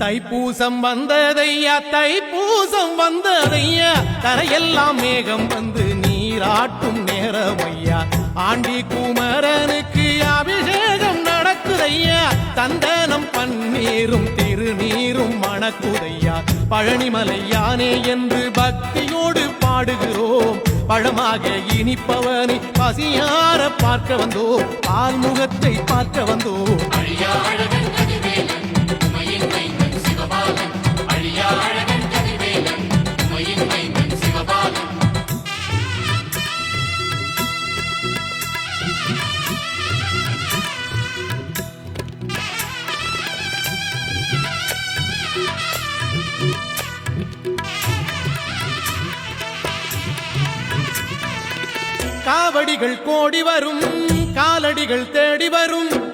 தைப்பூசம் வந்ததையா தைப்பூசம் வந்ததையா தரையெல்லாம் மேகம் வந்து நீராட்டும் நேரமையா ஆண்டி குமரனுக்கு அபிஷேகம் நடக்குதையா சந்தனம் பன்னீரும் திருநீரும் மணக்குதையா பழனிமலை யானே என்று பக்தியோடு பாடுகிறோம் பழமாக இனிப்பவனை பசியார பார்க்க வந்தோம் ஆள்முகத்தை பார்க்க வந்தோம் காவடிகள் கோடி வரும் காலடிகள் தேடி வரும்